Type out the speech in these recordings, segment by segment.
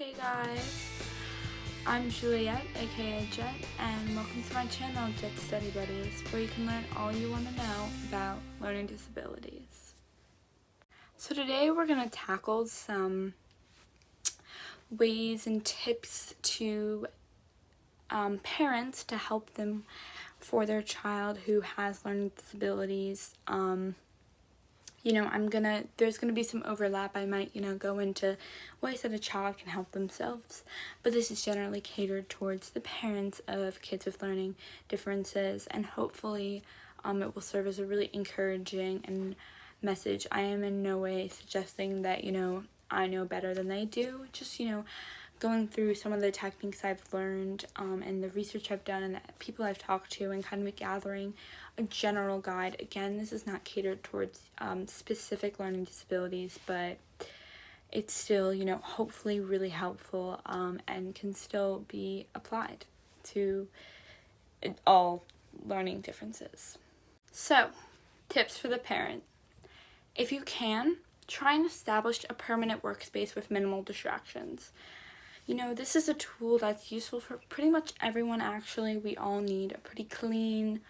Hey guys, I'm Juliet, aka Jet, and welcome to my channel, Jet Study Buddies, where you can learn all you want to know about learning disabilities. So today we're going to tackle some ways and tips to parents to help them for their child who has learning disabilities. There's gonna be some overlap. I might, go into ways that a child can help themselves, but this is generally catered towards the parents of kids with learning differences, and hopefully it will serve as a really encouraging and message. I am in no way suggesting that, I know better than they do, just, going through some of the techniques I've learned and the research I've done and the people I've talked to, and kind of gathering a general guide. Again, this is not catered towards specific learning disabilities, but it's still, hopefully really helpful and can still be applied to all learning differences. So, tips for the parent. If you can, try and establish a permanent workspace with minimal distractions. This is a tool that's useful for pretty much everyone, actually. We all need a pretty clean,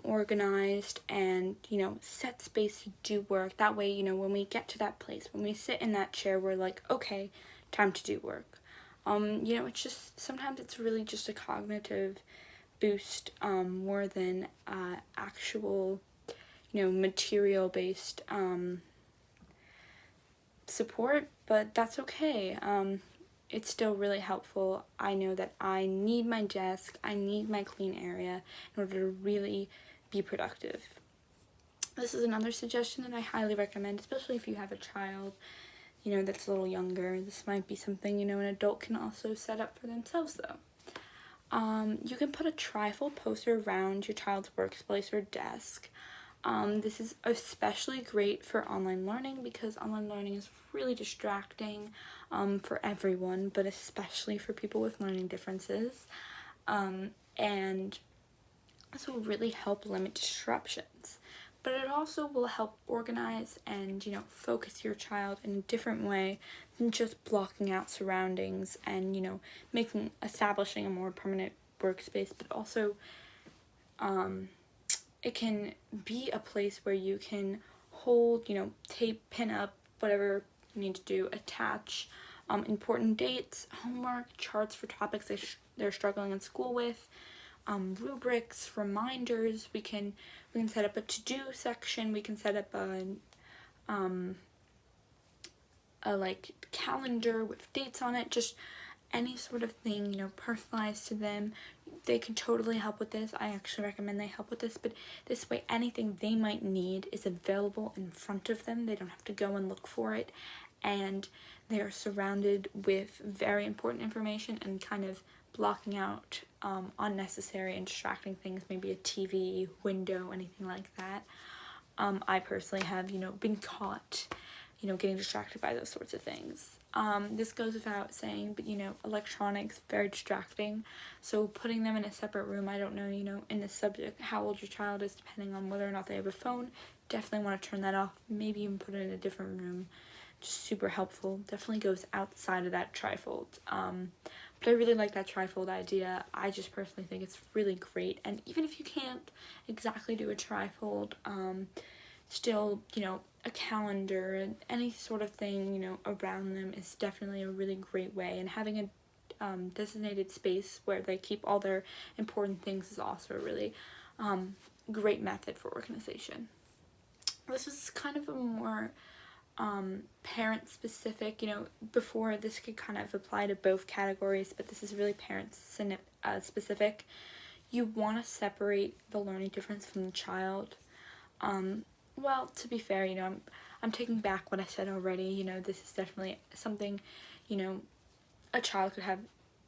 organized, and, set space to do work. That way, when we get to that place, when we sit in that chair, we're like, okay, time to do work. It's just, sometimes it's really just a cognitive boost more than actual, material-based support, but that's okay. It's still really helpful. I know that I need my desk, I need my clean area in order to really be productive. This is another suggestion that I highly recommend, especially if you have a child, that's a little younger. This might be something, an adult can also set up for themselves, though. You can put a trifold poster around your child's workspace or desk. This is especially great for online learning because online learning is really distracting for everyone, but especially for people with learning differences. And this will really help limit disruptions. But it also will help organize and, focus your child in a different way than just blocking out surroundings and, establishing a more permanent workspace, but also it can be a place where you can hold, tape, pin up, whatever you need to do, attach important dates, homework, charts for topics they're struggling in school with, rubrics, reminders. We can set up a to-do section. We can set up a calendar with dates on it, just any sort of thing, personalized to them. They can totally help with this. I actually recommend they help with this, but this way anything they might need is available in front of them. They don't have to go and look for it, and they are surrounded with very important information and kind of blocking out unnecessary and distracting things, maybe a TV, window, anything like that. I personally have, been caught getting distracted by those sorts of things. This goes without saying, but, electronics, very distracting. So putting them in a separate room, I don't know, in the subject, how old your child is, depending on whether or not they have a phone, definitely want to turn that off. Maybe even put it in a different room. Just super helpful. Definitely goes outside of that trifold. But I really like that trifold idea. I just personally think it's really great. And even if you can't exactly do a trifold, still, a calendar and any sort of thing, around them is definitely a really great way. And having a designated space where they keep all their important things is also a really great method for organization. This is kind of a more parent specific, before this could kind of apply to both categories, but this is really parent specific. You want to separate the learning difference from the child. Well, to be fair, I'm taking back what I said already. This is definitely something, a child could have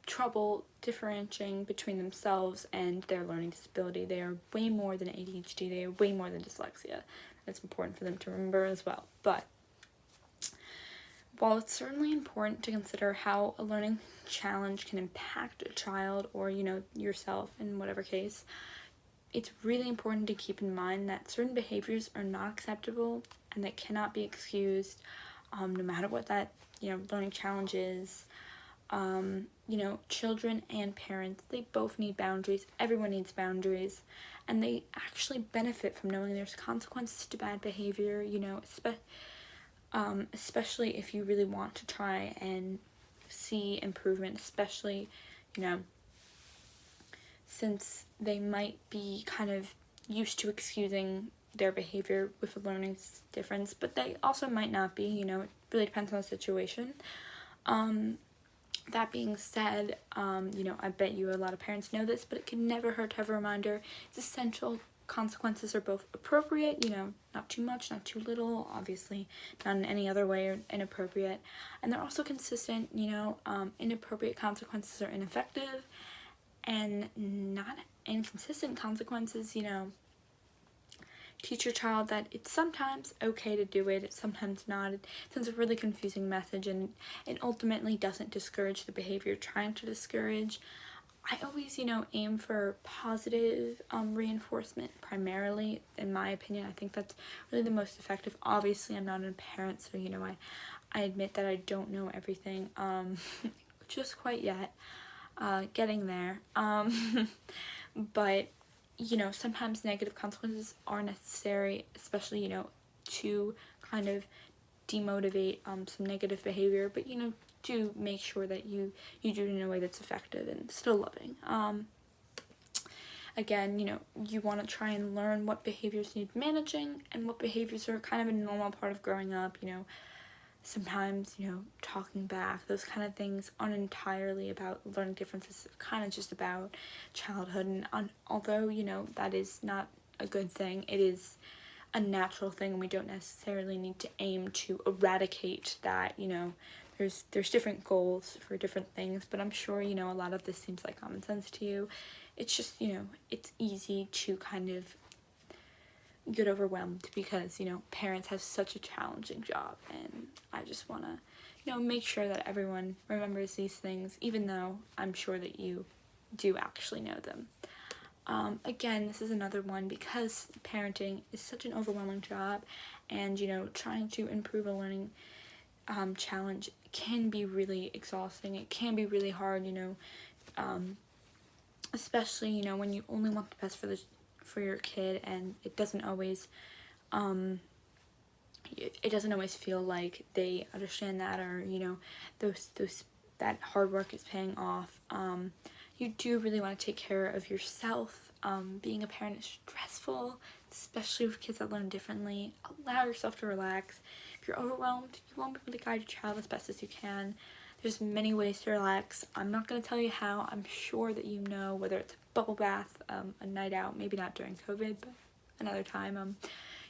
trouble differentiating between themselves and their learning disability. They are way more than ADHD. They are way more than dyslexia. That's important for them to remember as well. But while it's certainly important to consider how a learning challenge can impact a child or, yourself in whatever case, it's really important to keep in mind that certain behaviors are not acceptable and that cannot be excused, no matter what that, learning challenge is. You know, children and parents, they both need boundaries. Everyone needs boundaries. And they actually benefit from knowing there's consequences to bad behavior, you know, especially if you really want to try and see improvement, especially, you know, since they might be kind of used to excusing their behavior with a learning difference, but they also might not be, you know, it really depends on the situation. That being said, you know, I bet you a lot of parents know this, but it can never hurt to have a reminder. It's essential. Consequences are both appropriate, you know, not too much, not too little, obviously not in any other way or inappropriate. And they're also consistent, you know, inappropriate consequences are ineffective, and not inconsistent consequences, you know, teach your child that it's sometimes okay to do it, it's sometimes not. It sends a really confusing message, and it ultimately doesn't discourage the behavior you're trying to discourage. I always, you know, aim for positive reinforcement primarily, in my opinion. I think that's really the most effective. Obviously, I'm not a parent, so, you know, I admit that I don't know everything, just quite yet, getting there. But you know, sometimes negative consequences are necessary, especially, you know, to kind of demotivate some negative behavior, but, you know, do make sure that you do it in a way that's effective and still loving. Again, you know, you want to try and learn what behaviors need managing and what behaviors are kind of a normal part of growing up, you know. Sometimes, you know, talking back, those kind of things aren't entirely about learning differences, kind of just about childhood. And although, you know, that is not a good thing, it is a natural thing, and we don't necessarily need to aim to eradicate that, you know. There's different goals for different things, but I'm sure, you know, a lot of this seems like common sense to you. It's just, you know, it's easy to kind of get overwhelmed because, you know, parents have such a challenging job, and I just want to, you know, make sure that everyone remembers these things, even though I'm sure that you do actually know them. Again, this is another one because parenting is such an overwhelming job, and, you know, trying to improve a learning challenge can be really exhausting. It can be really hard, you know, especially, you know, when you only want the best for your kid, and it doesn't always feel like they understand that, or, you know, those that hard work is paying off. You do really want to take care of yourself. Being a parent is stressful, especially with kids that learn differently. Allow yourself to relax. If you're overwhelmed, you won't be able to guide your child as best as you can. There's many ways to relax. I'm not going to tell you how. I'm sure that you know, whether it's a bubble bath, a night out, maybe not during COVID, but another time,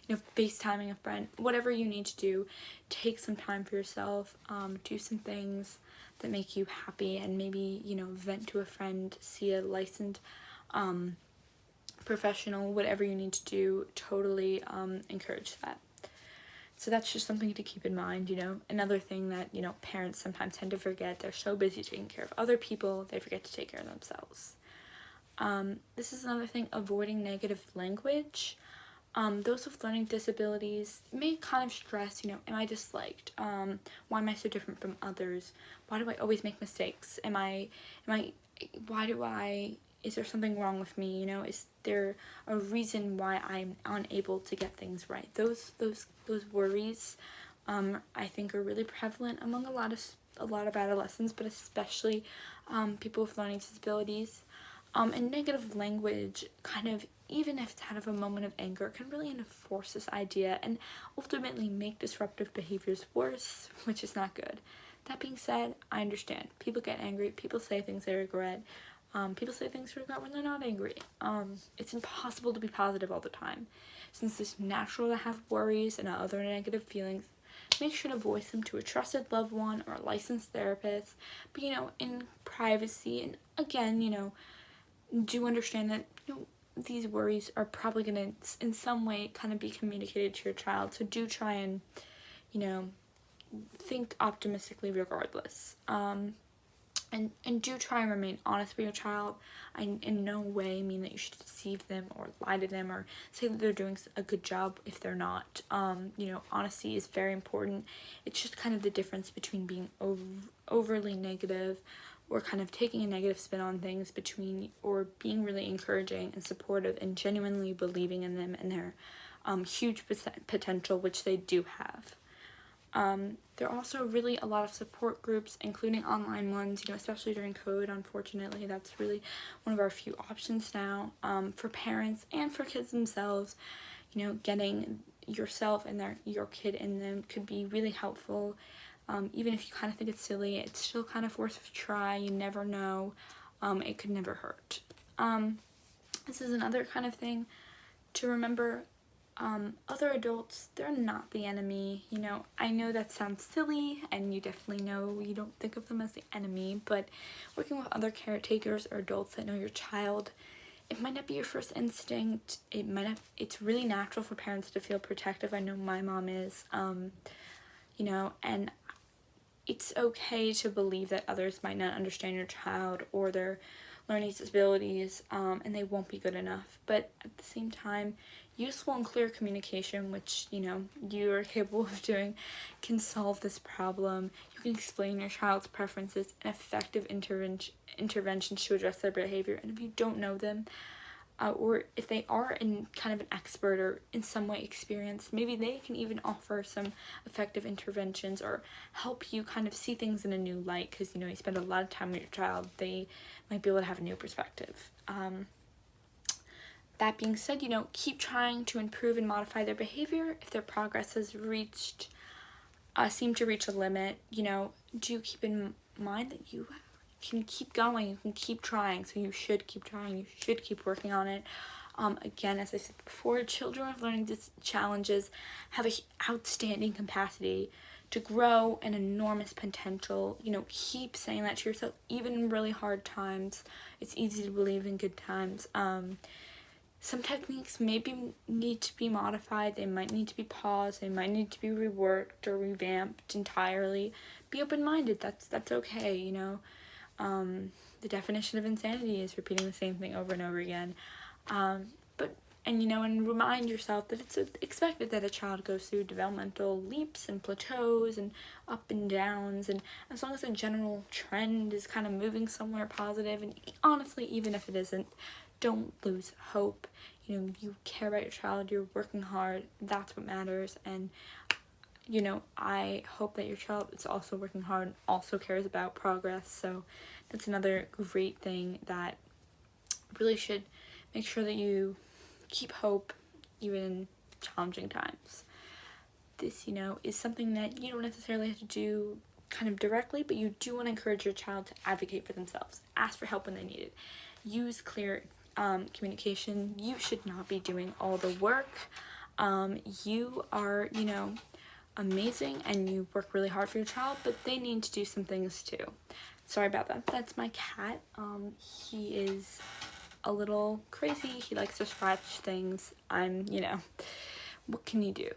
you know, FaceTiming a friend, whatever you need to do. Take some time for yourself, do some things that make you happy, and maybe, you know, vent to a friend, see a licensed professional, whatever you need to do. Totally encourage that. So that's just something to keep in mind, you know. Another thing that, you know, parents sometimes tend to forget, they're so busy taking care of other people, they forget to take care of themselves. This is another thing, avoiding negative language. Those with learning disabilities may kind of stress, you know, am I disliked? Why am I so different from others? Why do I always make mistakes? Is there something wrong with me? You know, is there a reason why I'm unable to get things right? Those worries, I think, are really prevalent among a lot of adolescents, but especially people with learning disabilities. And negative language, kind of, even if it's out of a moment of anger, can really enforce this idea and ultimately make disruptive behaviors worse, which is not good. That being said, I understand. People get angry. People say things they regret. People say things they regret when they're not angry. It's impossible to be positive all the time. Since it's natural to have worries and other negative feelings, make sure to voice them to a trusted loved one or a licensed therapist, but, you know, in privacy. And again, you know, do understand that, you know, these worries are probably going to, in some way, kind of be communicated to your child. So do try and, you know, think optimistically regardless. And do try and remain honest with your child. I in no way mean that you should deceive them or lie to them or say that they're doing a good job if they're not. Honesty is very important. It's just kind of the difference between being overly negative or kind of taking a negative spin on things or being really encouraging and supportive and genuinely believing in them and their huge potential, which they do have. There are also really a lot of support groups, including online ones, especially during COVID. Unfortunately, that's really one of our few options now, for parents and for kids themselves. Getting yourself and your kid in them could be really helpful. Even if you kind of think it's silly, it's still kind of worth a try. You never know. It could never hurt. This is another kind of thing to remember. Other adults, they're not the enemy. I know that sounds silly, and you definitely know you don't think of them as the enemy, but working with other caretakers or adults that know your child, it might not be your first instinct. It's really natural for parents to feel protective. I know my mom is, and it's okay to believe that others might not understand your child or their learning disabilities, and they won't be good enough. But at the same time, useful and clear communication, which you are capable of doing, can solve this problem. You can explain your child's preferences and effective interventions to address their behavior. And if you don't know them, or if they are kind of an expert or in some way experienced, maybe they can even offer some effective interventions or help you kind of see things in a new light, because you spend a lot of time with your child. They might be able to have a new perspective. That being said, keep trying to improve and modify their behavior. If their progress has seemed to reach a limit, do keep in mind that you can keep going, you can keep trying, so you should keep trying, you should keep working on it. Again, as I said before, children with learning challenges have an outstanding capacity to grow and enormous potential. Keep saying that to yourself, even in really hard times. It's easy to believe in good times. Some techniques need to be modified, they might need to be paused, they might need to be reworked or revamped entirely. Be open-minded, that's okay, The definition of insanity is repeating the same thing over and over again. And remind yourself that it's expected that a child goes through developmental leaps and plateaus and up and downs, and as long as the general trend is kind of moving somewhere positive, and honestly, even if it isn't, don't lose hope. You care about your child, you're working hard, that's what matters, and I hope that your child is also working hard and also cares about progress. So that's another great thing that really should make sure that you keep hope even in challenging times. This, is something that you don't necessarily have to do kind of directly, but you do want to encourage your child to advocate for themselves. Ask for help when they need it. Use clear communication. You should not be doing all the work. You are, amazing, and you work really hard for your child, but they need to do some things too. Sorry about that. That's my cat. He is a little crazy. He likes to scratch things. What can you do?